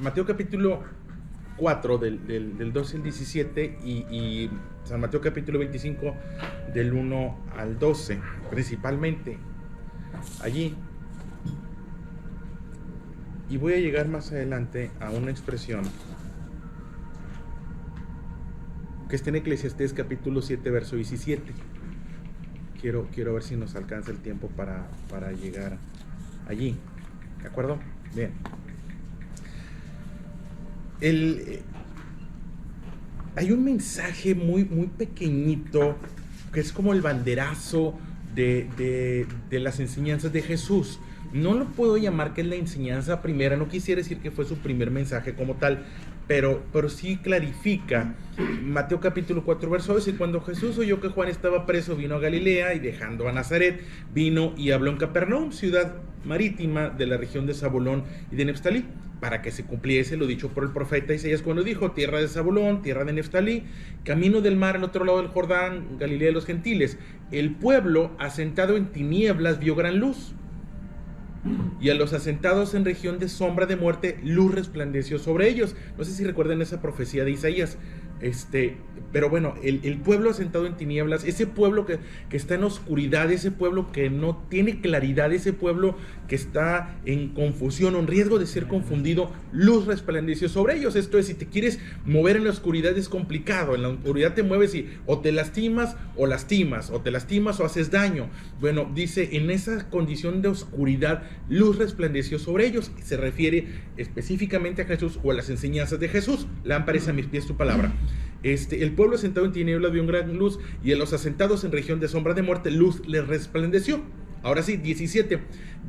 Mateo capítulo 4 del 12 al 17 y San Mateo capítulo 25 del 1 al 12, principalmente allí. Y voy a llegar más adelante a una expresión que está en Eclesiastés capítulo 7 verso 17. Quiero ver si nos alcanza el tiempo para llegar allí. ¿De acuerdo? Bien. Hay un mensaje muy pequeñito que es como el banderazo de las enseñanzas de Jesús. No lo puedo llamar que es la enseñanza primera, no quisiera decir que fue su primer mensaje como tal, pero sí clarifica. Mateo capítulo 4 verso 12: cuando Jesús oyó que Juan estaba preso, vino a Galilea, y dejando a Nazaret, vino y habló en Capernaum, ciudad marítima de la región de Zabulón y de Neftalí, para que se cumpliese lo dicho por el profeta Isaías cuando dijo: tierra de Zabulón, tierra de Neftalí, camino del mar al otro lado del Jordán, Galilea de los gentiles. El pueblo asentado en tinieblas vio gran luz, y a los asentados en región de sombra de muerte, luz resplandeció sobre ellos. No sé si recuerdan esa profecía de Isaías. Pero bueno, el pueblo asentado en tinieblas, ese pueblo que está en oscuridad, ese pueblo que no tiene claridad, ese pueblo que está en confusión o en riesgo de ser confundido, luz resplandeció sobre ellos. Esto es, si te quieres mover en la oscuridad es complicado. En la oscuridad te mueves y o te lastimas o te lastimas o haces daño. Bueno, dice, en esa condición de oscuridad, luz resplandeció sobre ellos. Se refiere específicamente a Jesús o a las enseñanzas de Jesús. Lámparas a mis pies tu palabra. El pueblo sentado en tinieblas vio una gran luz, y a los asentados en región de sombra de muerte, luz les resplandeció. Ahora sí, 17.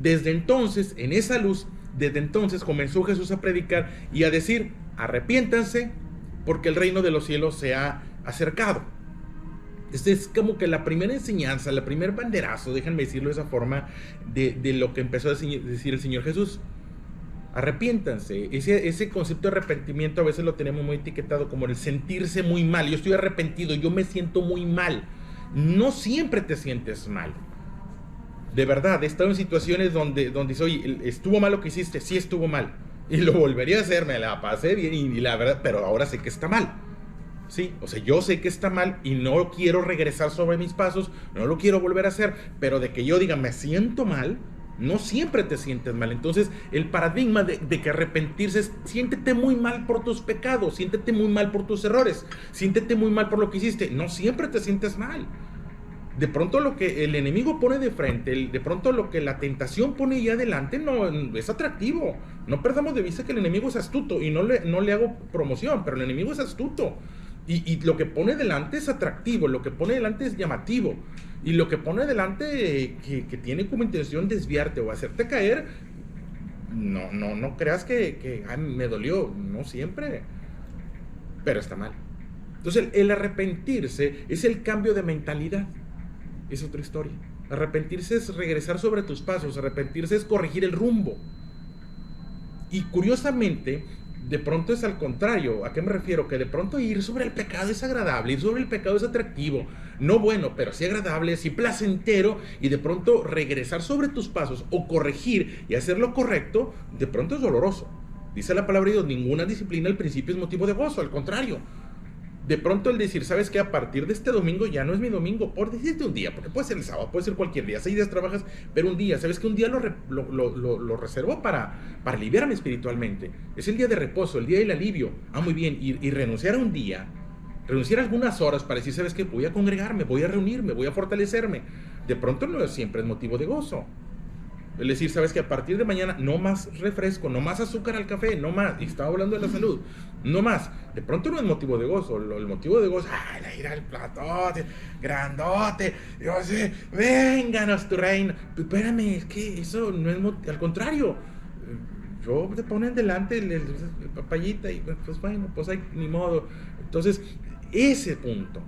Desde entonces, en esa luz, desde entonces comenzó Jesús a predicar y a decir: arrepiéntanse, porque el reino de los cielos se ha acercado. Este es como que la primera enseñanza, la primer banderazo, déjenme decirlo de esa forma, de lo que empezó a decir el Señor Jesús. Arrepiéntanse. Ese concepto de arrepentimiento a veces lo tenemos muy etiquetado como el sentirse muy mal. Yo estoy arrepentido, yo me siento muy mal. No siempre te sientes mal. De verdad, he estado en situaciones donde dice: oye, ¿estuvo mal lo que hiciste? Sí, estuvo mal, y lo volvería a hacer, me la pasé bien, y la verdad, pero ahora sé que está mal. Sí, o sea, yo sé que está mal y no quiero regresar sobre mis pasos, no lo quiero volver a hacer, pero de que yo diga me siento mal, no siempre te sientes mal. Entonces, el paradigma de que arrepentirse es: siéntete muy mal por tus pecados, siéntete muy mal por tus errores, siéntete muy mal por lo que hiciste. No siempre te sientes mal. De pronto lo que el enemigo pone de frente, de pronto lo que la tentación pone ahí adelante, no es atractivo. No perdamos de vista que el enemigo es astuto, y no le hago promoción, pero el enemigo es astuto. Y lo que pone delante es atractivo, lo que pone delante es llamativo, y lo que pone delante que tiene como intención desviarte o hacerte caer, no creas que ay, me dolió, no siempre, pero está mal. Entonces el arrepentirse es el cambio de mentalidad, es otra historia. Arrepentirse es regresar sobre tus pasos, arrepentirse es corregir el rumbo. Y curiosamente, de pronto es al contrario. ¿A qué me refiero? Que de pronto ir sobre el pecado es agradable, ir sobre el pecado es atractivo, no bueno, pero sí agradable, sí placentero, y de pronto regresar sobre tus pasos o corregir y hacer lo correcto, de pronto es doloroso. Dice la palabra de Dios: ninguna disciplina al principio es motivo de gozo, al contrario. De pronto el decir: ¿sabes qué? A partir de este domingo ya no es mi domingo, por decirte un día, porque puede ser el sábado, puede ser cualquier día, 6 días trabajas, pero un día, ¿sabes qué? Un día lo reservo para aliviarme espiritualmente. Es el día de reposo, el día del alivio. Muy bien, y renunciar a un día, renunciar a algunas horas para decir: ¿sabes qué? Voy a congregarme, voy a reunirme, voy a fortalecerme. De pronto no siempre es motivo de gozo. Es decir, ¿sabes que a partir de mañana no más refresco, no más azúcar al café, no más? Y estaba hablando de la salud, no más. De pronto no es motivo de gozo. El motivo de gozo: ¡ay, ir al platote, grandote! Yo sé, vénganos tu reino. Espérame, es que eso no es al contrario. Yo te ponen delante el papayita y pues bueno, pues hay ni modo. Entonces, ese punto.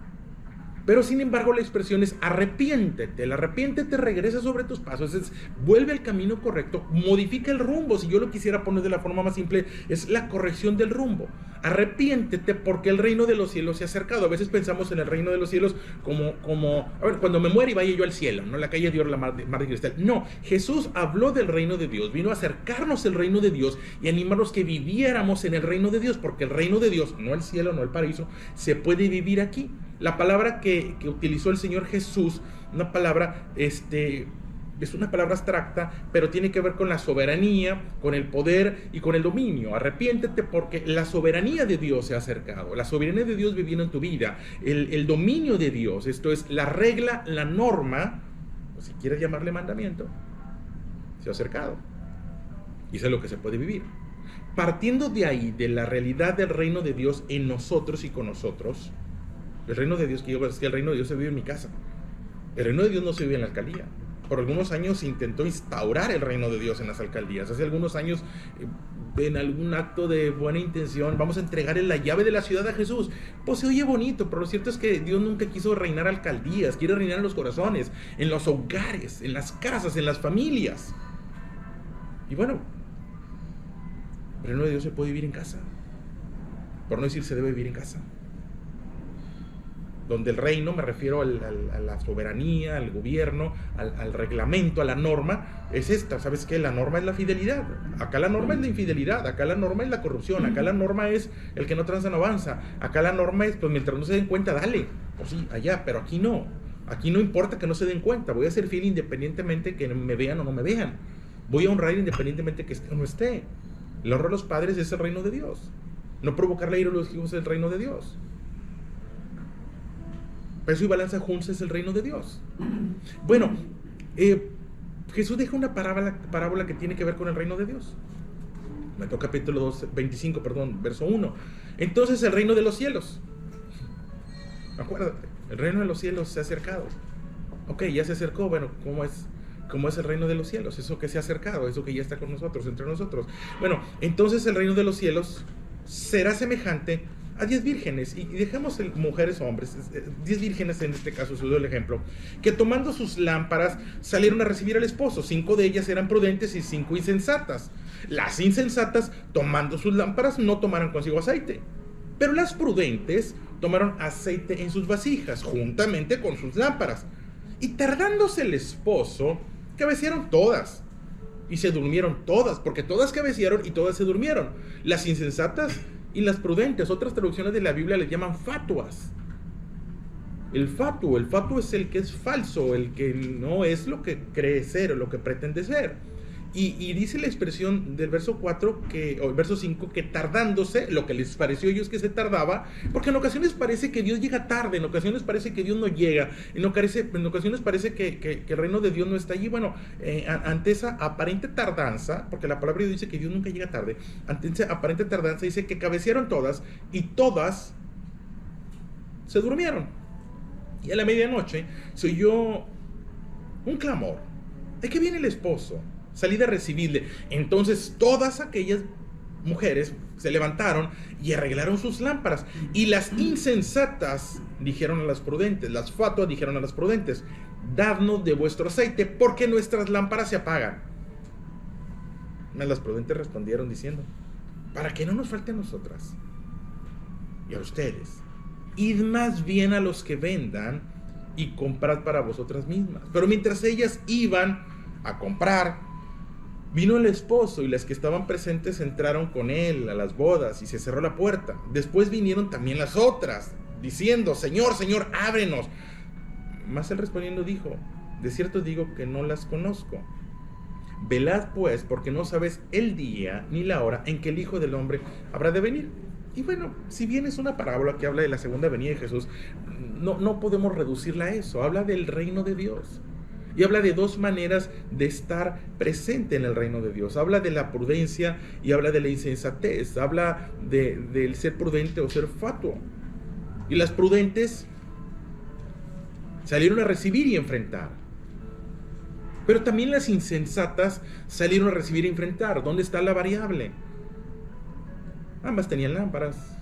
Pero sin embargo la expresión es arrepiéntete. El arrepiéntete regresa sobre tus pasos, es vuelve al camino correcto, modifica el rumbo. Si yo lo quisiera poner de la forma más simple, es la corrección del rumbo. Arrepiéntete porque el reino de los cielos se ha acercado. A veces pensamos en el reino de los cielos como a ver, cuando me muera y vaya yo al cielo, ¿no? La calle de oro, la mar de cristal. No, Jesús habló del reino de Dios, vino a acercarnos al reino de Dios y animarnos que viviéramos en el reino de Dios, porque el reino de Dios, no el cielo, no el paraíso, se puede vivir aquí. La palabra que utilizó el Señor Jesús, una palabra, es una palabra abstracta, pero tiene que ver con la soberanía, con el poder y con el dominio. Arrepiéntete porque la soberanía de Dios se ha acercado. La soberanía de Dios viviendo en tu vida. El dominio de Dios, esto es la regla, la norma, o si quieres llamarle mandamiento, se ha acercado. Y eso es lo que se puede vivir. Partiendo de ahí, de la realidad del reino de Dios en nosotros y con nosotros, el reino de Dios, es que el reino de Dios se vive en mi casa. El reino de Dios no se vive en la alcaldía. Por algunos años se intentó instaurar el reino de Dios en las alcaldías. Hace algunos años, en algún acto de buena intención, vamos a entregarle la llave de la ciudad a Jesús. Pues se oye bonito, pero lo cierto es que Dios nunca quiso reinar alcaldías. Quiere reinar en los corazones, en los hogares, en las casas, en las familias. Y bueno, el reino de Dios se puede vivir en casa. Por no decir se debe vivir en casa. Donde el reino, me refiero a la soberanía, al gobierno, al reglamento, a la norma, es esta. ¿Sabes qué? La norma es la fidelidad. Acá la norma es la infidelidad, acá la norma es la corrupción, acá la norma es el que no tranza no avanza, acá la norma es, pues mientras no se den cuenta, dale. Pues sí, allá, pero aquí no. Aquí no importa que no se den cuenta. Voy a ser fiel independientemente que me vean o no me vean. Voy a honrar independientemente que esté o no esté. El honor a los padres es el reino de Dios. No provocar la ira a los hijos es el reino de Dios. Peso y balanza juntos es el reino de Dios. Bueno, Jesús deja una parábola que tiene que ver con el reino de Dios. Mateo capítulo 2, 25, verso 1. Entonces el reino de los cielos. Acuérdate, el reino de los cielos se ha acercado. Ok, ya se acercó. Bueno, ¿cómo es el reino de los cielos? Eso que se ha acercado, eso que ya está con nosotros, entre nosotros. Bueno, entonces el reino de los cielos será semejante a 10 vírgenes, y dejemos mujeres o hombres, 10 vírgenes en este caso, se dio el ejemplo, que tomando sus lámparas salieron a recibir al esposo. 5 de ellas eran prudentes y 5 insensatas. Las insensatas, tomando sus lámparas, no tomaron consigo aceite, pero las prudentes tomaron aceite en sus vasijas, juntamente con sus lámparas. Y tardándose el esposo, cabecearon todas, y se durmieron todas, porque todas cabecearon y todas se durmieron. Las insensatas y las prudentes, otras traducciones de la Biblia les llaman fatuas. El fatuo es el que es falso, el que no es lo que cree ser o lo que pretende ser. Y dice la expresión del verso 4 o el verso 5 que tardándose, lo que les pareció a ellos que se tardaba, porque en ocasiones parece que Dios llega tarde, en ocasiones parece que Dios no llega, en ocasiones parece que el reino de Dios no está allí. Bueno, ante esa aparente tardanza, porque la palabra dice que Dios nunca llega tarde, ante esa aparente tardanza dice que cabecearon todas y todas se durmieron. Y a la medianoche se oyó un clamor: ¿de qué viene el esposo? Salid a recibirle. Entonces todas aquellas mujeres se levantaron y arreglaron sus lámparas. Y las insensatas dijeron a las prudentes, las fatuas dijeron a las prudentes: dadnos de vuestro aceite, porque nuestras lámparas se apagan. Las prudentes respondieron diciendo: para que no nos falte a nosotras y a ustedes, id más bien a los que vendan y comprad para vosotras mismas. Pero mientras ellas iban a comprar, vino el esposo, y las que estaban presentes entraron con él a las bodas, y se cerró la puerta. Después vinieron también las otras, diciendo: Señor, Señor, ábrenos. Mas él respondiendo dijo: de cierto digo que no las conozco. Velad pues, porque no sabes el día ni la hora en que el Hijo del Hombre habrá de venir. Y bueno, si bien es una parábola que habla de la segunda venida de Jesús, no podemos reducirla a eso. Habla del reino de Dios. Y habla de 2 maneras de estar presente en el reino de Dios. Habla de la prudencia y habla de la insensatez. Habla del ser prudente o ser fatuo. Y las prudentes salieron a recibir y enfrentar. Pero también las insensatas salieron a recibir y enfrentar. ¿Dónde está la variable? Ambas tenían lámparas.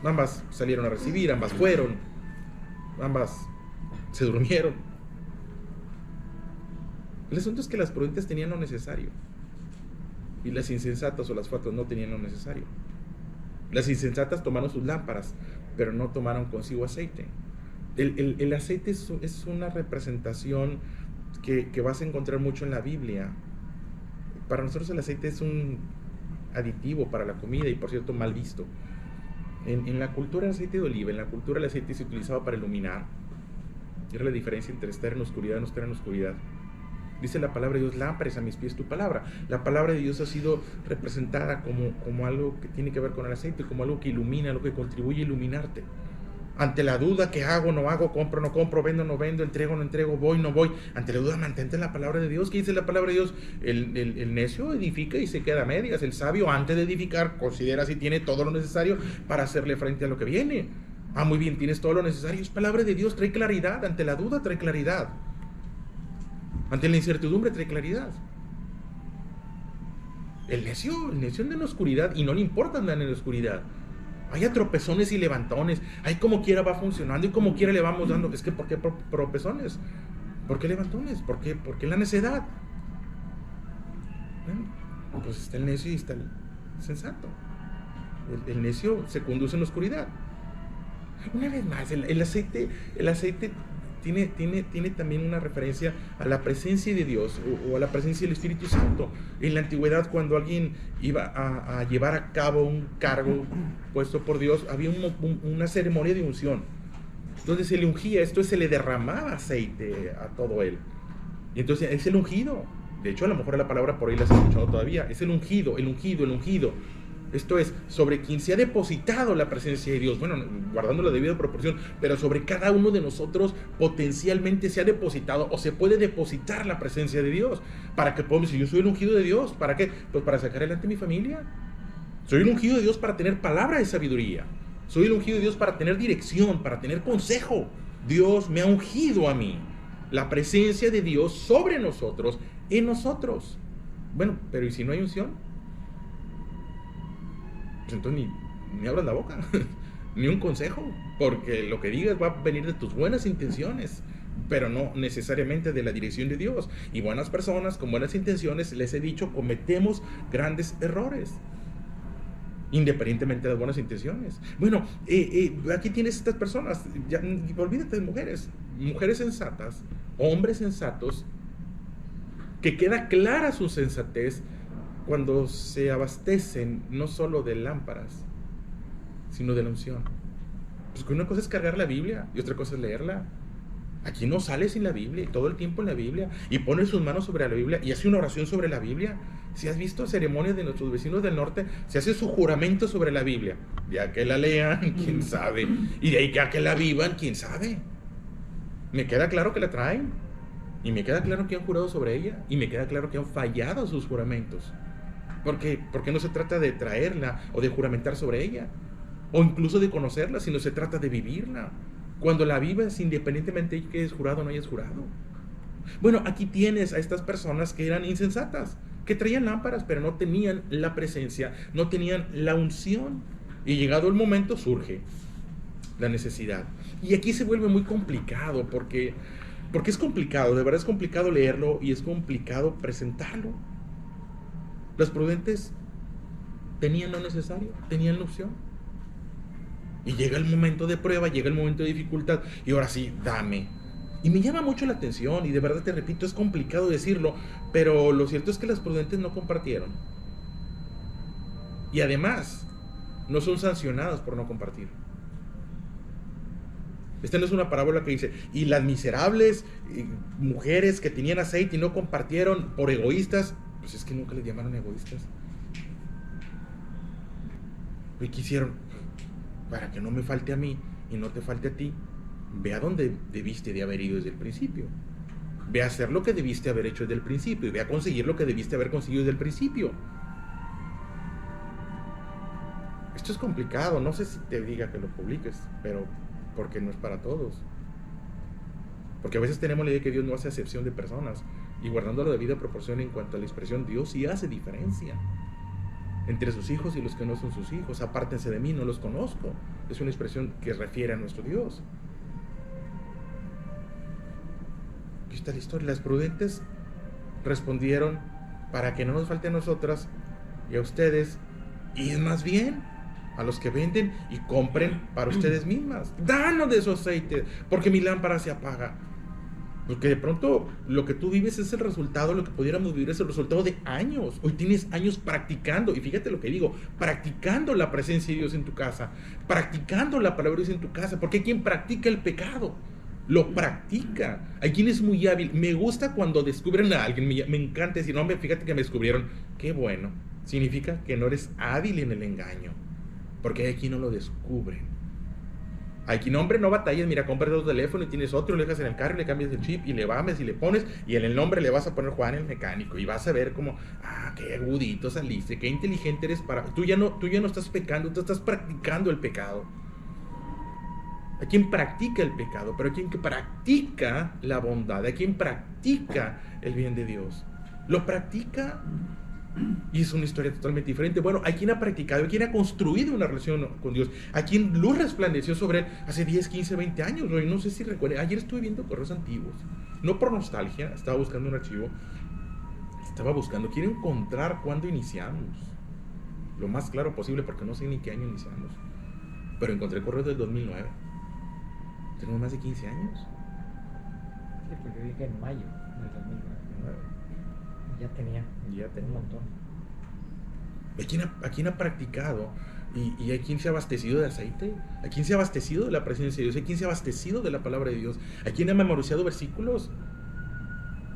Ambas salieron a recibir, ambas fueron, ambas se durmieron. El asunto es que las prudentes tenían lo necesario y las insensatas o las fatuas no tenían lo necesario. Las insensatas tomaron sus lámparas, pero no tomaron consigo aceite. El aceite es una representación que vas a encontrar mucho en la Biblia. Para nosotros el aceite es un aditivo para la comida y, por cierto, mal visto. En la cultura del aceite de oliva, en la cultura el aceite se utilizaba para iluminar. Era la diferencia entre estar en oscuridad y no estar en oscuridad. Dice la palabra de Dios: lámpara es a mis pies tu palabra. La palabra de Dios ha sido representada como algo que tiene que ver con el aceite, como algo que ilumina, algo que contribuye a iluminarte. Ante la duda, ¿qué hago, no hago, compro, no compro, vendo, no vendo, entrego, no entrego, voy, no voy? Ante la duda, mantente en la palabra de Dios. ¿Qué dice la palabra de Dios? El necio edifica y se queda a medias. El sabio, antes de edificar, considera si tiene todo lo necesario para hacerle frente a lo que viene. Ah, muy bien, tienes todo lo necesario. Es palabra de Dios, trae claridad. Ante la duda, trae claridad. Ante la incertidumbre, trae claridad. El necio anda en la oscuridad y no le importa andar en la oscuridad. Hay tropezones y levantones. Hay como quiera va funcionando y como quiera le vamos dando. Es que ¿por qué tropezones? ¿Por qué levantones? ¿Por qué la necedad? Bueno, pues está el necio y está el sensato. El necio se conduce en la oscuridad. Una vez más, el aceite tiene también una referencia a la presencia de Dios o a la presencia del Espíritu Santo. En la antigüedad, cuando alguien iba a llevar a cabo un cargo puesto por Dios, había una ceremonia de unción. Entonces se le ungía, se le derramaba aceite a todo él. Y entonces es el ungido. De hecho, a lo mejor la palabra por ahí la has escuchado todavía. Es el ungido, el ungido, el ungido. Esto es, sobre quien se ha depositado la presencia de Dios, bueno, guardando la debida proporción, pero sobre cada uno de nosotros potencialmente se ha depositado o se puede depositar la presencia de Dios. ¿Para qué podemos decir? Yo soy el ungido de Dios. ¿Para qué? Pues para sacar adelante mi familia. Soy el ungido de Dios para tener palabra de sabiduría. Soy el ungido de Dios para tener dirección, para tener consejo. Dios me ha ungido a mí. La presencia de Dios sobre nosotros, en nosotros. Bueno, pero ¿y si no hay unción? Pues entonces ni abras la boca, ni un consejo, porque lo que digas va a venir de tus buenas intenciones, pero no necesariamente de la dirección de Dios. Y buenas personas con buenas intenciones, les he dicho, cometemos grandes errores, independientemente de las buenas intenciones. Bueno, aquí tienes estas personas, ya, olvídate de mujeres sensatas, hombres sensatos, que queda clara su sensatez cuando se abastecen no solo de lámparas, sino de la unción. Pues que una cosa es cargar la Biblia y otra cosa es leerla. Aquí no sale sin la Biblia y todo el tiempo en la Biblia, y pone sus manos sobre la Biblia y hace una oración sobre la Biblia. Si has visto ceremonias de nuestros vecinos del norte, se hace su juramento sobre la Biblia. Ya que la lean, quién sabe, y de ahí que la vivan, quién sabe. Me queda claro que la traen, y me queda claro que han jurado sobre ella, y me queda claro que han fallado sus juramentos. Porque no se trata de traerla o de juramentar sobre ella, o incluso de conocerla, sino se trata de vivirla. Cuando la vivas, independientemente de que hayas jurado o no hayas jurado. Bueno, aquí tienes a estas personas que eran insensatas, que traían lámparas, pero no tenían la presencia, no tenían la unción. Y llegado el momento surge la necesidad. Y aquí se vuelve muy complicado, porque es complicado, de verdad es complicado leerlo y es complicado presentarlo. Los prudentes tenían lo necesario, tenían la opción. Y llega el momento de prueba, llega el momento de dificultad, y ahora sí, dame. Y me llama mucho la atención, y de verdad te repito, es complicado decirlo, pero lo cierto es que las prudentes no compartieron. Y además, no son sancionadas por no compartir. Esta no es una parábola que dice, y las miserables mujeres que tenían aceite y no compartieron por egoístas. Pues es que nunca les llamaron egoístas. ¿Y qué hicieron? Para que no me falte a mí y no te falte a ti, ve a donde debiste de haber ido desde el principio. Ve a hacer lo que debiste haber hecho desde el principio. Y ve a conseguir lo que debiste haber conseguido desde el principio. Esto es complicado. No sé si te diga que lo publiques, pero porque no es para todos. Porque a veces tenemos la idea de que Dios no hace acepción de personas. Y guardando la debida proporción en cuanto a la expresión, Dios sí hace diferencia. entre sus hijos y los que no son sus hijos. Apártense de mí, no los conozco. Es una expresión que refiere a nuestro Dios. Aquí está la historia. Las prudentes respondieron: para que no nos falte a nosotras y a ustedes, id más bien a los que venden y compren para ustedes mismas. Danos de su aceite, porque mi lámpara se apaga. Porque de pronto lo que tú vives es el resultado, lo que pudiéramos vivir es el resultado de años. Hoy tienes años practicando, y fíjate lo que digo, practicando la presencia de Dios en tu casa, practicando la palabra de Dios en tu casa, porque hay quien practica el pecado, lo practica. Hay quien es muy hábil. Me gusta cuando descubren a alguien, me encanta decir, no, fíjate que me descubrieron. Qué bueno, significa que no eres hábil en el engaño, porque hay quien no lo descubre. Hay quien, hombre, no batallas, mira, compras otro teléfono y tienes otro, lo dejas en el carro y le cambias el chip y le bames y le pones, y en el nombre le vas a poner Juan el mecánico, y vas a ver como, qué agudito saliste, qué inteligente eres para... Tú ya no estás pecando, tú estás practicando el pecado. Hay quien practica el pecado, pero hay quien que practica la bondad, hay quien practica el bien de Dios. Lo practica y es una historia totalmente diferente. Bueno, hay quien ha practicado, hay quien ha construido una relación con Dios, hay quien luz resplandeció sobre él hace 10, 15, 20 años. No sé si recuerden, ayer estuve viendo correos antiguos, no por nostalgia, estaba buscando un archivo, quiero encontrar cuándo iniciamos, lo más claro posible, porque no sé ni qué año iniciamos, pero encontré correos del 2009. Tenemos más de 15 años. Sí, porque dije en mayo del 2009. Ya tenía un montón. Hay quien ha practicado y hay quien se ha abastecido de aceite, hay quien se ha abastecido de la presencia de Dios, hay quien se ha abastecido de la palabra de Dios, hay quien ha memorizado versículos.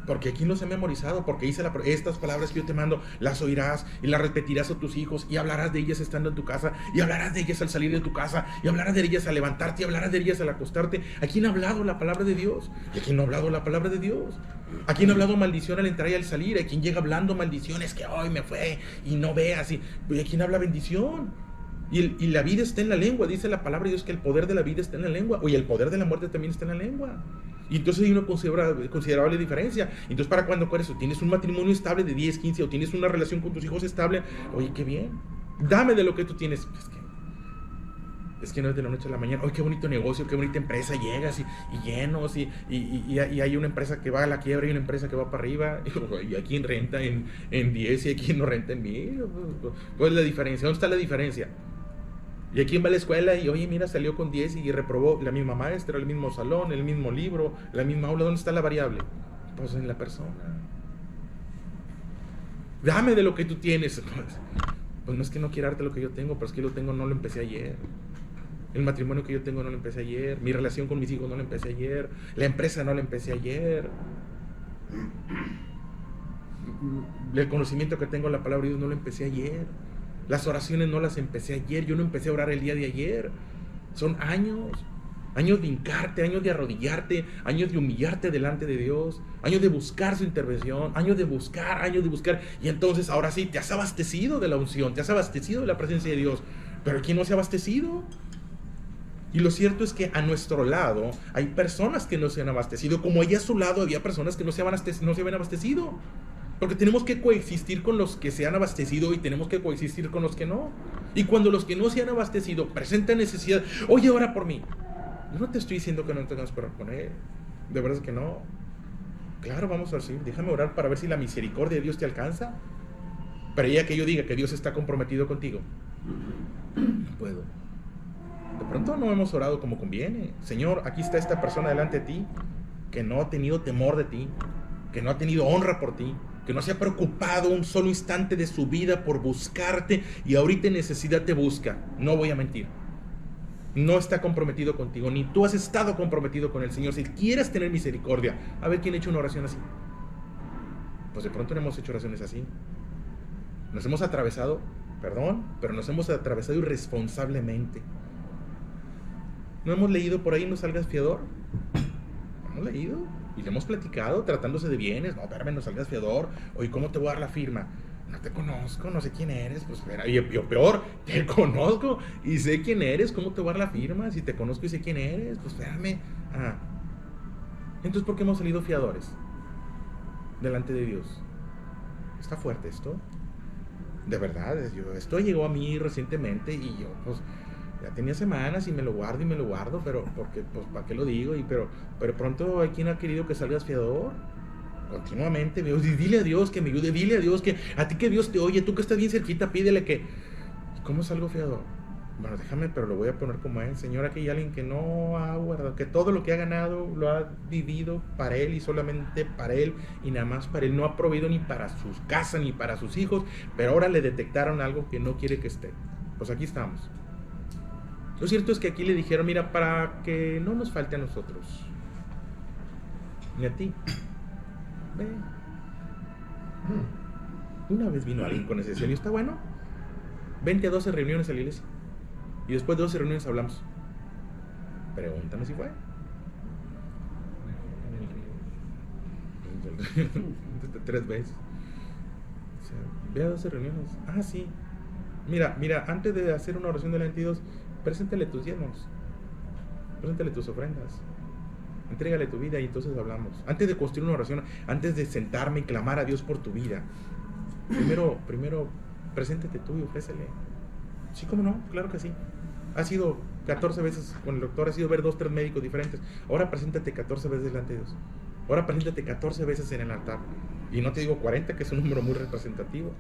Porque aquí no se ha memorizado, porque dice estas palabras que yo te mando, las oirás y las repetirás a tus hijos, y hablarás de ellas estando en tu casa, y hablarás de ellas al salir de tu casa, y hablarás de ellas al levantarte, y hablarás de ellas al acostarte. ¿A quién ha hablado la palabra de Dios? ¿Y a quién no ha hablado la palabra de Dios? ¿A quién ha hablado maldición al entrar y al salir? ¿A quién llega hablando maldiciones que hoy me fue y no veas? ¿Y a quién habla bendición? Y la vida está en la lengua, dice la palabra de Dios que el poder de la vida está en la lengua, y el poder de la muerte también está en la lengua. Y entonces hay una considerable diferencia. Entonces, ¿para cuándo eso? ¿Tienes un matrimonio estable de 10, 15 o tienes una relación con tus hijos estable? Oye, qué bien. Dame de lo que tú tienes. Es que no es de la noche a la mañana. Oye, qué bonito negocio, qué bonita empresa. Llegas y llenos y hay una empresa que va a la quiebra y una empresa que va para arriba. Y hay quien renta en 10 y hay quien no renta en 1000. ¿Cuál es la diferencia? ¿Dónde está la diferencia? Y aquí va a la escuela y, oye, mira, salió con 10 y reprobó la misma maestra, el mismo salón, el mismo libro, la misma aula. ¿Dónde está la variable? Pues en la persona. Dame de lo que tú tienes. Pues no es que no quiera darte lo que yo tengo, pero es que lo tengo, no lo empecé ayer. El matrimonio que yo tengo no lo empecé ayer. Mi relación con mis hijos no lo empecé ayer. La empresa no la empecé ayer. El conocimiento que tengo en la palabra de Dios no lo empecé ayer. Las oraciones no las empecé ayer. Yo no empecé a orar el día de ayer. Son años de hincarte, años de arrodillarte, años de humillarte delante de Dios, años de buscar su intervención, años de buscar. Y entonces ahora sí, te has abastecido de la unción, te has abastecido de la presencia de Dios. Pero ¿quién no se ha abastecido? Y lo cierto es que a nuestro lado hay personas que no se han abastecido, como allá a su lado había personas que no se habían abastecido. Porque tenemos que coexistir con los que se han abastecido y tenemos que coexistir con los que no. Y cuando los que no se han abastecido presentan necesidad, oye, ora por mí. Yo no te estoy diciendo que no tengas que orar por él. De verdad que no. Claro, vamos a decir, déjame orar para ver si la misericordia de Dios te alcanza. Pero ya que yo diga que Dios está comprometido contigo, no puedo. De pronto no hemos orado como conviene. Señor, aquí está esta persona delante de ti, que no ha tenido temor de ti, que no ha tenido honra por ti, que no se ha preocupado un solo instante de su vida por buscarte y ahorita en necesidad te busca. No voy a mentir. No está comprometido contigo, ni tú has estado comprometido con el Señor. Si quieres tener misericordia, a ver quién ha hecho una oración así. Pues de pronto no hemos hecho oraciones así. Nos hemos atravesado, perdón, pero nos hemos atravesado irresponsablemente. ¿No hemos leído por ahí No salgas fiador? ¿Hemos leído? Y le hemos platicado, tratándose de bienes. No, espérame, no salgas fiador. Oye, ¿cómo te voy a dar la firma? No te conozco, no sé quién eres. Pues espera, y peor, te conozco y sé quién eres. ¿Cómo te voy a dar la firma? Si te conozco y sé quién eres, pues espérame. Entonces, ¿por qué hemos salido fiadores delante de Dios? ¿Está fuerte esto? De verdad, esto llegó a mí recientemente y yo, pues, ya tenía semanas y me lo guardo, pero, porque, pues, ¿para qué lo digo? Pero pronto hay quien ha querido que salgas fiador. Continuamente, dile a Dios que me ayude, dile a Dios que, a ti que Dios te oye, tú que estás bien cerquita, pídele que... ¿Cómo salgo fiador? Bueno, déjame, pero lo voy a poner como es. Señor, aquí hay alguien que no ha guardado, que todo lo que ha ganado lo ha vivido para él y solamente para él y nada más para él. No ha proveído ni para sus casas ni para sus hijos, pero ahora le detectaron algo que no quiere que esté. Pues aquí estamos. Lo cierto es que aquí le dijeron, mira, para que no nos falte a nosotros, ni a ti, ve. Una vez vino alguien con ese deseo, ¿está bueno? 20 a 12 reuniones a la iglesia. Y después de 12 reuniones hablamos. Pregúntame si fue. En el río. 3 veces. O sea, ve a 12 reuniones. Ah, sí. Mira, antes de hacer una oración de la 22, preséntale tus diezmos. Preséntale tus ofrendas. Entrégale tu vida y entonces hablamos. Antes de construir una oración, antes de sentarme y clamar a Dios por tu vida, primero preséntate tú y ofrécele. Sí, ¿cómo no? Claro que sí. Has ido 14 veces con el doctor, has ido a ver 2, 3 médicos diferentes. Ahora preséntate 14 veces delante de Dios. Ahora preséntate 14 veces en el altar. Y no te digo 40, que es un número muy representativo.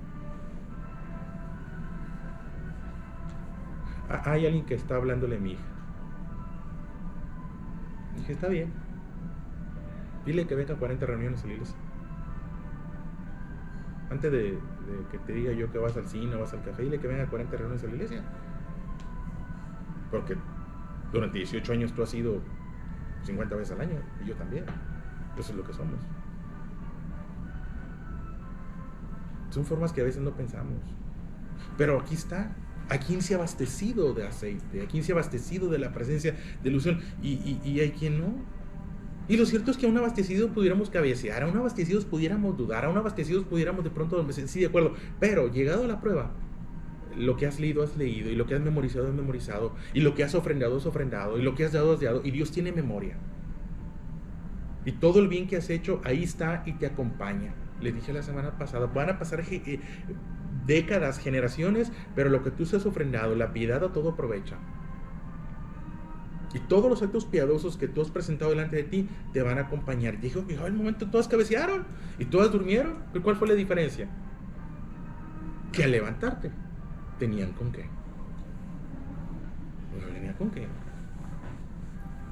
Hay alguien que está hablándole a mi hija. Dije, está bien. Dile que venga a 40 reuniones a la iglesia. Antes de que te diga yo que vas al cine o vas al café, dile que venga a 40 reuniones a la iglesia. Porque durante 18 años tú has ido 50 veces al año, y yo también. Eso es lo que somos. Son formas que a veces no pensamos. Pero aquí está. ¿A quién se ha abastecido de aceite? ¿A quién se ha abastecido de la presencia de ilusión? Y hay quien no. Y lo cierto es que a un abastecido pudiéramos cabecear, a un abastecido pudiéramos dudar, a un abastecido pudiéramos de pronto decir, sí, de acuerdo, pero llegado a la prueba, lo que has leído, y lo que has memorizado, has memorizado, y lo que has ofrendado, has ofrendado, y lo que has dado, has dado, y Dios tiene memoria. Y todo el bien que has hecho, ahí está y te acompaña. Les dije la semana pasada, van a pasar décadas, generaciones, pero lo que tú has ofrendado, la piedad a todo aprovecha. Y todos los actos piadosos que tú has presentado delante de ti te van a acompañar. Dijo que el momento todas cabecearon y todas durmieron. ¿Cuál fue la diferencia? Que al levantarte tenían con qué. No tenían con qué.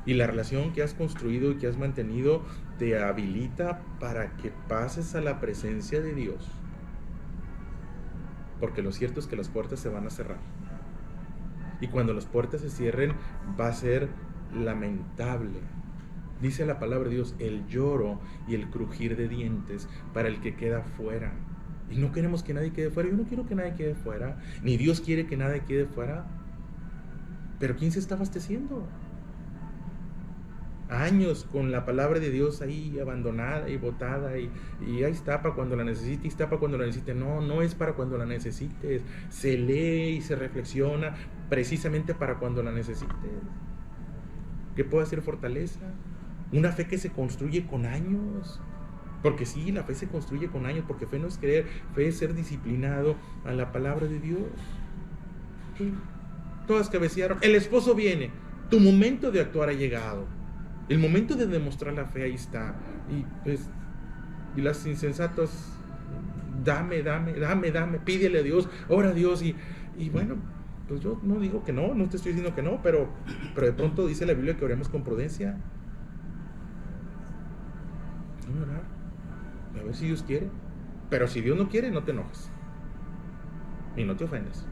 Y la relación que has construido y que has mantenido te habilita para que pases a la presencia de Dios. Porque lo cierto es que las puertas se van a cerrar. Y cuando las puertas se cierren, va a ser lamentable. Dice la palabra de Dios, el lloro y el crujir de dientes para el que queda fuera. Y no queremos que nadie quede fuera. Yo no quiero que nadie quede fuera. Ni Dios quiere que nadie quede fuera. Pero ¿quién se está abasteciendo? Años con la palabra de Dios ahí abandonada y botada y ahí está para cuando la necesite y está para cuando la necesite. No es para cuando la necesites. Se lee y se reflexiona precisamente para cuando la necesites. Que pueda ser fortaleza. Una fe que se construye con años. Porque sí, la fe se construye con años. Porque fe no es creer, fe es ser disciplinado a la palabra de Dios. ¿Sí? Todas cabecearon. El esposo viene. Tu momento de actuar ha llegado. El momento de demostrar la fe ahí está. Y las insensatas, dame, pídele a Dios, ora a Dios. Y bueno, pues yo no digo que no te estoy diciendo que no, pero de pronto dice la Biblia que oremos con prudencia. Vamos a orar, a ver si Dios quiere. Pero si Dios no quiere, no te enojes. Y no te ofendas.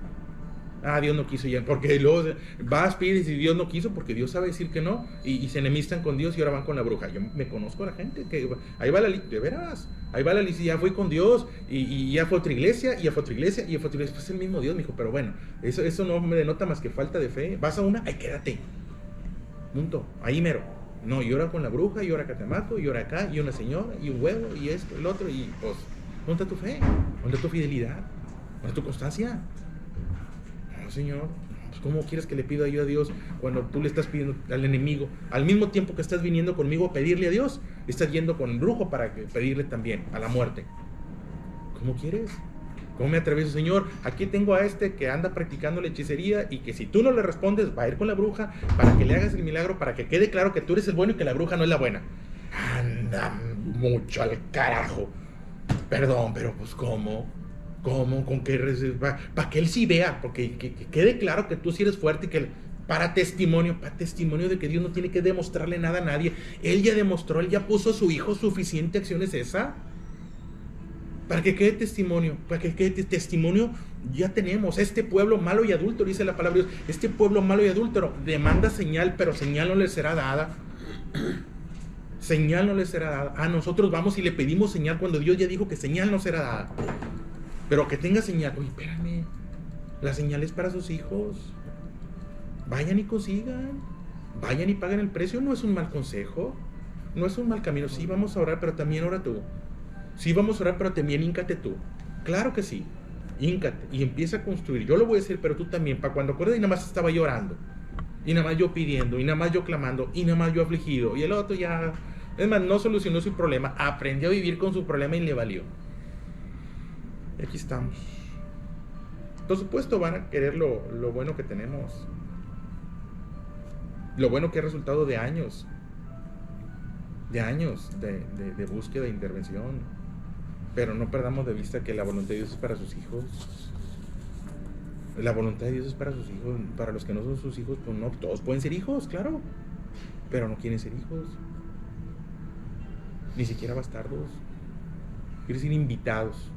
Dios no quiso ya, porque luego vas, pides y Dios no quiso, porque Dios sabe decir que no, y se enemistan con Dios y ahora van con la bruja. Yo me conozco a la gente que ahí va la lista, de veras, ahí va la lista, ya fui con Dios, y ya fue otra iglesia, y ya fue otra iglesia, y ya fue otra iglesia. Pues es el mismo Dios, mijo, pero bueno, eso no me denota más que falta de fe. Vas a una, ahí quédate, punto, ahí mero. No, y ora con la bruja, y ora acá te mato, y ora acá, y una señora, y un huevo, y esto, el otro, y pues, ¿dónde está tu fe? ¿Dónde está tu fidelidad? ¿Dónde está tu constancia? Señor, pues ¿cómo quieres que le pida yo a Dios cuando tú le estás pidiendo al enemigo? Al mismo tiempo que estás viniendo conmigo a pedirle a Dios, estás yendo con el brujo para pedirle también a la muerte. ¿Cómo quieres? ¿Cómo me atravieso, Señor? Aquí tengo a este que anda practicando la hechicería y que si tú no le respondes va a ir con la bruja para que le hagas el milagro, para que quede claro que tú eres el bueno y que la bruja no es la buena. Anda mucho al carajo. Perdón, pero pues ¿cómo? ¿Con qué? Para que él sí vea, porque que quede claro que tú sí eres fuerte y que para testimonio de que Dios no tiene que demostrarle nada a nadie. Él ya demostró, él ya puso a su hijo, suficiente acción es esa. Para que quede testimonio, ya tenemos. Este pueblo malo y adúltero, dice la palabra de Dios, este pueblo malo y adúltero demanda señal, pero señal no le será dada. Señal no le será dada. A nosotros vamos y le pedimos señal cuando Dios ya dijo que señal no será dada. Pero que tenga señal. Oye, espérame, la señal es para sus hijos. Vayan y consigan, vayan y paguen el precio. No es un mal consejo, no es un mal camino. Sí, vamos a orar, pero también ora tú. Sí, vamos a orar, pero también híncate tú. Claro que sí, híncate y empieza a construir. Yo lo voy a decir, pero tú también. Para cuando acuerdes, y nada más estaba llorando, y nada más yo pidiendo, y nada más yo clamando, y nada más yo afligido. Y el otro ya, es más, no solucionó su problema, aprendió a vivir con su problema y le valió. Y aquí estamos. Por supuesto van a querer lo bueno que tenemos, lo bueno que es resultado de años de búsqueda e intervención. Pero no perdamos de vista que la voluntad de Dios es para sus hijos. La voluntad de Dios es para sus hijos. Para los que no son sus hijos, pues no, todos pueden ser hijos, claro, pero no quieren ser hijos, ni siquiera bastardos. Quieren ser invitados.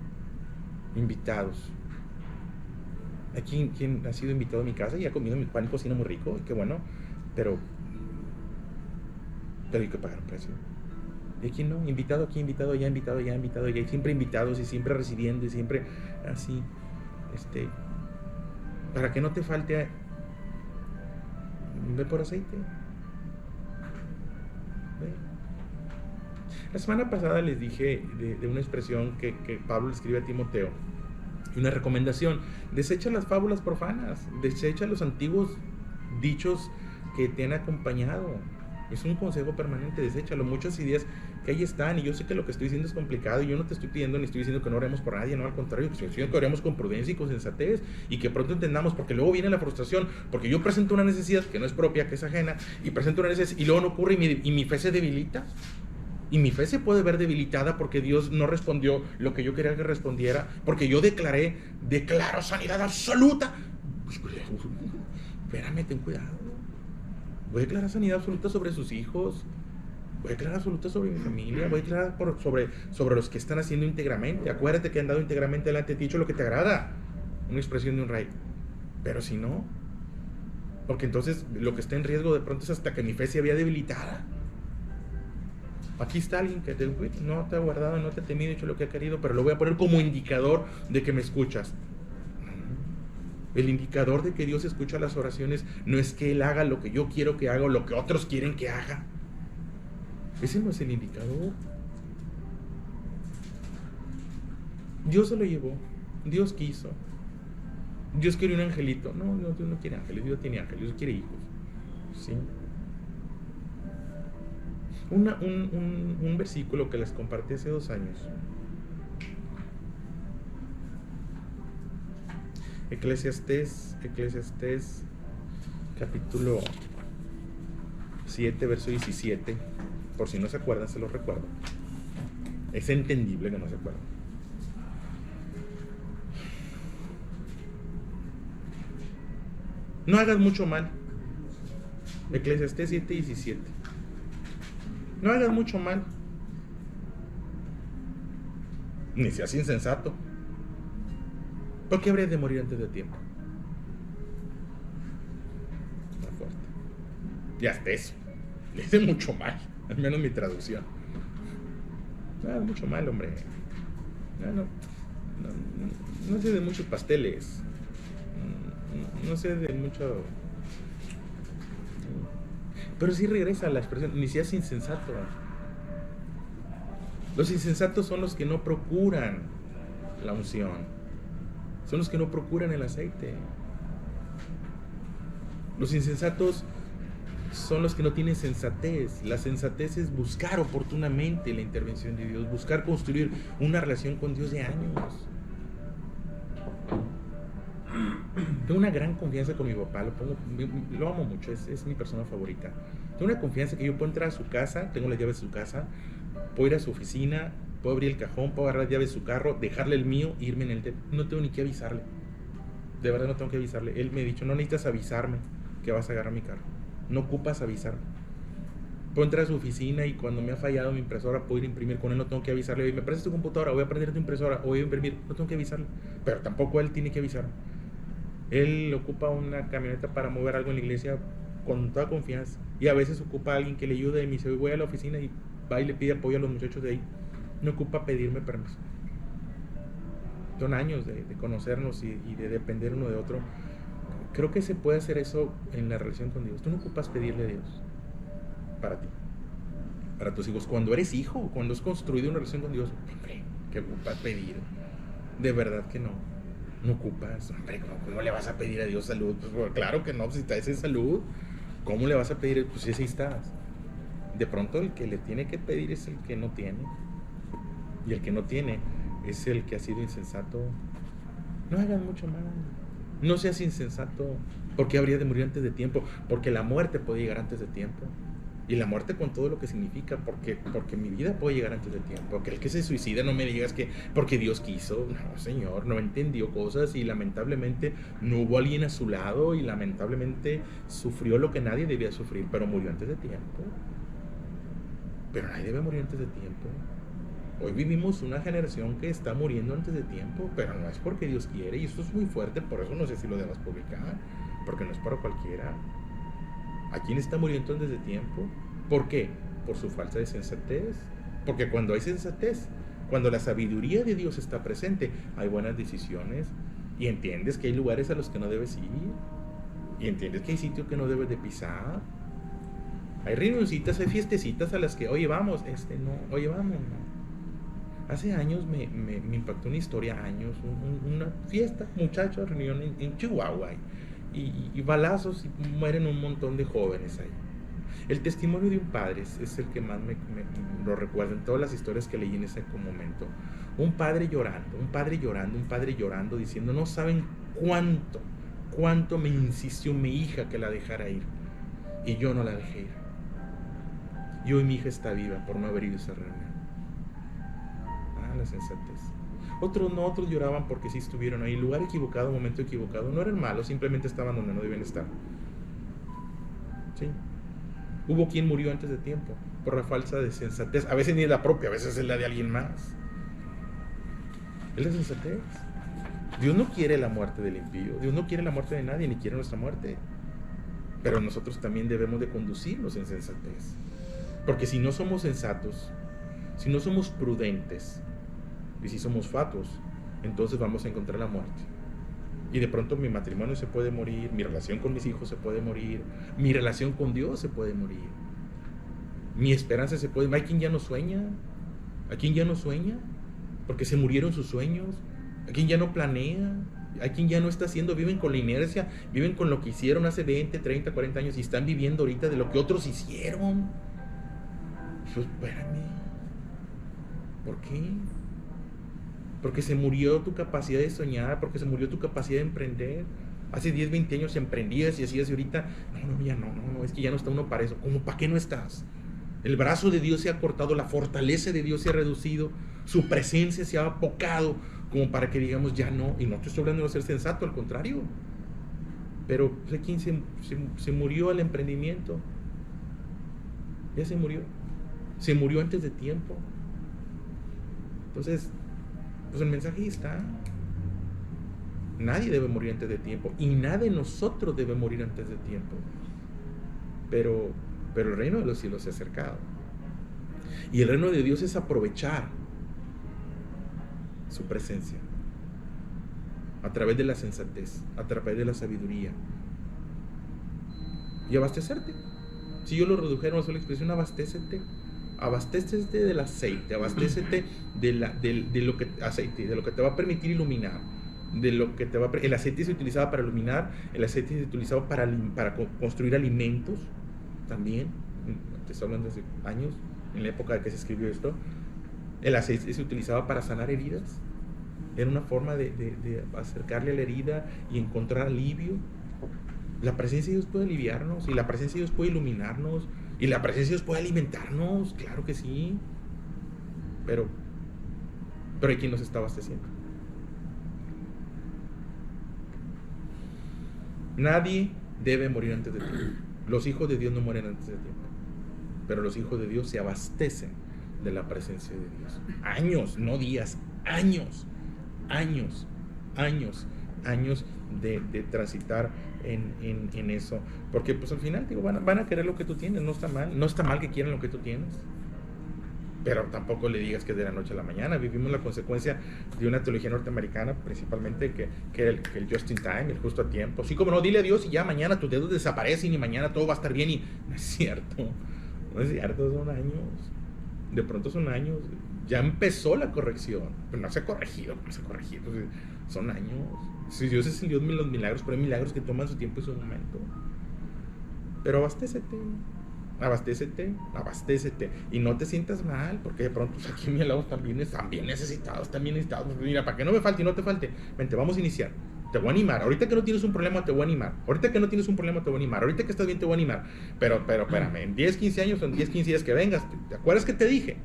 Aquí, ¿quién ha sido invitado a mi casa y ha comido mi pan y cocina muy rico? Qué bueno, pero hay que pagar un precio. Y aquí no, invitado aquí, invitado allá, invitado allá, invitado allá, y siempre invitados y siempre recibiendo y siempre así, para que no te falte, ve por aceite. Ve. La semana pasada les dije de una expresión que Pablo le escribe a Timoteo, y una recomendación: desecha las fábulas profanas, desecha los antiguos dichos que te han acompañado. Es un consejo permanente, deséchalo. Muchas ideas que ahí están, y yo sé que lo que estoy diciendo es complicado, y yo no te estoy pidiendo ni estoy diciendo que no oremos por nadie, no, al contrario, estoy diciendo que oremos con prudencia y con sensatez, y que pronto entendamos, porque luego viene la frustración, porque yo presento una necesidad que no es propia, que es ajena, y presento una necesidad, y luego no ocurre, y mi fe se debilita, y mi fe se puede ver debilitada porque Dios no respondió lo que yo quería que respondiera, porque yo declaro sanidad absoluta. Espérame, ten cuidado. Voy a declarar sanidad absoluta sobre sus hijos, voy a declarar absoluta sobre mi familia, voy a declarar sobre los que están haciendo íntegramente. Acuérdate que han dado íntegramente delante de ti, hecho lo que te agrada, una expresión de un rey. Pero si no, porque entonces lo que está en riesgo de pronto es hasta que mi fe se había debilitada. Aquí está alguien que no te ha guardado, no te ha temido, hecho lo que ha querido, pero lo voy a poner como indicador de que me escuchas. El indicador de que Dios escucha las oraciones no es que Él haga lo que yo quiero que haga o lo que otros quieren que haga. Ese no es el indicador. Dios se lo llevó, Dios quiso. Dios quiere un angelito. No, Dios no quiere ángeles, Dios tiene ángeles, Dios quiere hijos. ¿Sí? Un versículo que les compartí hace 2 años. Eclesiastés capítulo 7, verso 17. Por si no se acuerdan, se los recuerdo. Es entendible que no se acuerdan. No hagas mucho mal. Eclesiastés 7, 17. No hagas mucho mal, ni seas insensato, porque habrías de morir antes de tiempo. Está fuerte. Y hasta eso le hace mucho mal, al menos mi traducción. No hagas mucho mal, hombre. No sé de muchos pasteles, no sé de mucho. Pero sí regresa a la expresión, ni seas insensato. Los insensatos son los que no procuran la unción, son los que no procuran el aceite. Los insensatos son los que no tienen sensatez. La sensatez es buscar oportunamente la intervención de Dios, buscar construir una relación con Dios de años. Tengo una gran confianza con mi papá, lo amo mucho, es mi persona favorita. Tengo una confianza que yo puedo entrar a su casa, tengo las llaves de su casa, puedo ir a su oficina, puedo abrir el cajón, puedo agarrar las llaves de su carro, dejarle el mío, irme en el no tengo ni que avisarle. De verdad no tengo que avisarle. Él me ha dicho, no necesitas avisarme que vas a agarrar mi carro. No ocupas avisarme. Puedo entrar a su oficina y cuando me ha fallado mi impresora puedo ir a imprimir con él, no tengo que avisarle. Oye, me prestas tu computadora, voy a prender tu impresora, o voy a imprimir, no tengo que avisarle. Pero tampoco él tiene que avisarme. Él ocupa una camioneta para mover algo en la iglesia con toda confianza. Y a veces ocupa a alguien que le ayude y me dice, voy a la oficina y va y le pide apoyo a los muchachos de ahí. No ocupa pedirme permiso. Son años de conocernos y de depender uno de otro. Creo que se puede hacer eso en la relación con Dios. Tú no ocupas pedirle a Dios para ti, para tus hijos. Cuando eres hijo, cuando has construido una relación con Dios, hombre, ¿qué ocupas pedir? De verdad que no. No ocupas, hombre, ¿cómo le vas a pedir a Dios salud? Pues claro que no, si estás en salud, ¿cómo le vas a pedir? Pues si estás. De pronto el que le tiene que pedir es el que no tiene. Y el que no tiene es el que ha sido insensato. No hagan mucho mal. No seas insensato. Porque habría de morir antes de tiempo. Porque la muerte puede llegar antes de tiempo. Y la muerte con todo lo que significa. Porque mi vida puede llegar antes de tiempo. Porque el que se suicida, no me digas que porque Dios quiso. No, Señor, no entendió cosas. Y lamentablemente no hubo alguien a su lado. Y lamentablemente sufrió lo que nadie debía sufrir. Pero murió antes de tiempo. Pero nadie debe morir antes de tiempo. Hoy vivimos una generación que está muriendo antes de tiempo, pero no es porque Dios quiere, y esto es muy fuerte, por eso no sé si lo debas publicar, porque no es para cualquiera. ¿A quién está muriendo antes de tiempo? ¿Por qué? Por su falta de sensatez. Porque cuando hay sensatez, cuando la sabiduría de Dios está presente, hay buenas decisiones, y entiendes que hay lugares a los que no debes ir, y entiendes que hay sitios que no debes de pisar. Hay reunioncitas, hay fiestecitas a las que, oye, vamos, no, oye, vamos, no. Hace años me impactó una historia, una fiesta, muchachos, reunión en Chihuahua, y balazos, y mueren un montón de jóvenes ahí. El testimonio de un padre es el que más me lo recuerdo en todas las historias que leí en ese momento. Un padre llorando, diciendo, no saben cuánto me insistió mi hija que la dejara ir, y yo no la dejé ir. Y hoy mi hija está viva por no haber ido a esa reunión. La sensatez. Otros lloraban porque sí estuvieron ahí, lugar equivocado, momento equivocado. No eran malos, simplemente estaban donde no deben estar. Sí. Hubo quien murió antes de tiempo por la falsa de sensatez. A veces ni es la propia, a veces es la de alguien más. Es la sensatez. Dios no quiere la muerte del impío, Dios no quiere la muerte de nadie, ni quiere nuestra muerte. Pero nosotros también debemos de conducirnos en sensatez. Porque si no somos sensatos, si no somos prudentes, y si somos fatuos, entonces vamos a encontrar la muerte. Y de pronto mi matrimonio se puede morir, mi relación con mis hijos se puede morir, mi relación con Dios se puede morir, mi esperanza se puede morir. Hay quien ya no sueña, hay quien ya no sueña, porque se murieron sus sueños, hay quien ya no planea, hay quien ya no está haciendo, viven con la inercia, viven con lo que hicieron hace 20, 30, 40 años y están viviendo ahorita de lo que otros hicieron. Pues espérame, ¿por qué? Porque se murió tu capacidad de soñar, porque se murió tu capacidad de emprender. Hace 10, 20 años emprendías y hacías, y ahorita, no, es que ya no está uno para eso. ¿Cómo para qué no estás? El brazo de Dios se ha cortado, la fortaleza de Dios se ha reducido, su presencia se ha apocado, como para que digamos ya no. Y no te estoy hablando de ser sensato, al contrario. Pero sé quién se murió al emprendimiento. Ya se murió antes de tiempo. Entonces, pues el mensaje ahí está. Nadie debe morir antes de tiempo, y nadie de nosotros debe morir antes de tiempo. Pero el reino de los cielos se ha acercado, y el reino de Dios es aprovechar su presencia a través de la sensatez, a través de la sabiduría, y abastecerte. Si yo lo redujera a una sola expresión, abastécete del aceite, abastécete de lo que te va a permitir iluminar, el aceite se utilizaba para iluminar, el aceite se utilizaba para construir alimentos también. Te estoy hablando hace años, en la época de que se escribió esto. El aceite se utilizaba para sanar heridas, Era una forma de acercarle a la herida y encontrar alivio. La presencia de Dios puede aliviarnos, y la presencia de Dios puede iluminarnos, y la presencia de Dios puede alimentarnos, claro que sí. Pero hay quien nos está abasteciendo. Nadie debe morir antes de tiempo. Los hijos de Dios no mueren antes de tiempo, pero los hijos de Dios se abastecen de la presencia de Dios. Años, no días, años de transitar en eso, porque pues al final digo, van a querer lo que tú tienes. No está mal que quieran lo que tú tienes, pero tampoco le digas que es de la noche a la mañana. Vivimos la consecuencia de una teología norteamericana, principalmente que el just in time, el justo a tiempo. Sí, como no, dile a Dios y ya mañana tus dedos desaparecen y mañana todo va a estar bien. Y no es cierto, son años. De pronto son años. Ya empezó la corrección, pero no se ha corregido. Son años. Si Dios es el Dios de los milagros, pero hay milagros que toman su tiempo y su momento. Pero abastécete, y no te sientas mal, porque de pronto aquí a mi lado también necesitados. Mira, para que no me falte y no te falte, vente, vamos a iniciar. Te voy a animar. Ahorita que no tienes un problema, te voy a animar. Ahorita que estás bien, te voy a animar. Pero espérame, en 10, 15 años, en 10, 15 días que vengas, ¿te acuerdas que te dije?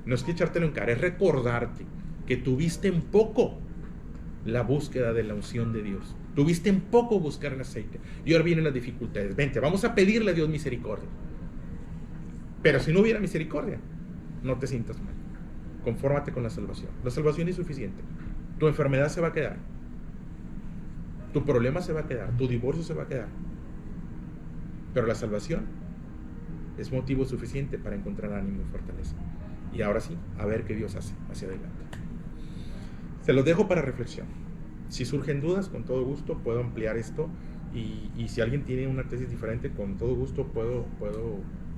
No es que echártelo en cara, es recordarte que tuviste en poco la búsqueda de la unción de Dios. Tuviste en poco buscar el aceite. Y ahora vienen las dificultades. Vente, vamos a pedirle a Dios misericordia. Pero si no hubiera misericordia, no te sientas mal. Confórmate con la salvación. La salvación es suficiente. Tu enfermedad se va a quedar. Tu problema se va a quedar. Tu divorcio se va a quedar. Pero la salvación es motivo suficiente para encontrar ánimo y fortaleza. Y ahora sí, a ver qué Dios hace hacia adelante. Se los dejo para reflexión. Si surgen dudas, con todo gusto puedo ampliar esto. Y si alguien tiene una tesis diferente, con todo gusto puedo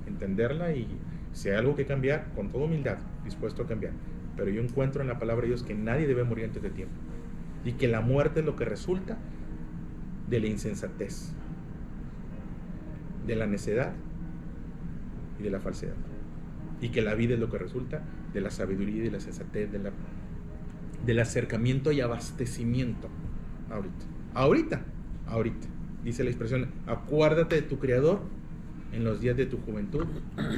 entenderla, y si hay algo que cambiar, con toda humildad, dispuesto a cambiar. Pero yo encuentro en la palabra de Dios que nadie debe morir antes de tiempo, y que la muerte es lo que resulta de la insensatez, de la necedad y de la falsedad, y que la vida es lo que resulta de la sabiduría y de la sensatez, del acercamiento y abastecimiento. Ahorita dice la expresión: acuérdate de tu Creador en los días de tu juventud,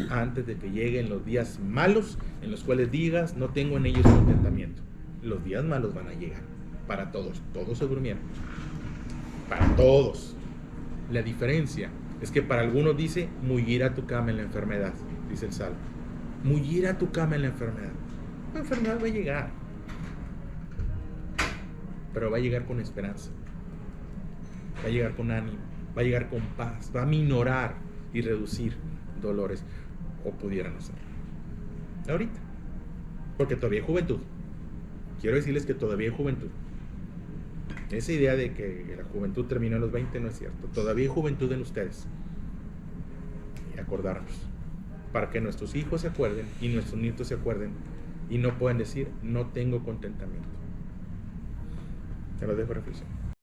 antes de que lleguen los días malos, en los cuales digas, no tengo en ellos contentamiento. Los días malos van a llegar para todos se durmieron, para todos. La diferencia es que para algunos dice: mullirá tu cama en la enfermedad, dice el Salmo. Mullirá tu cama en la enfermedad. La enfermedad va a llegar, pero va a llegar con esperanza, va a llegar con ánimo, va a llegar con paz, va a minorar y reducir dolores, o pudieran hacer ahorita, porque todavía hay juventud. Quiero decirles que todavía hay juventud. Esa idea de que la juventud terminó a los 20 no es cierto. Todavía hay juventud en ustedes. Y acordarnos, para que nuestros hijos se acuerden y nuestros nietos se acuerden y no puedan decir: no tengo contentamiento. Te lo dejo reflexión.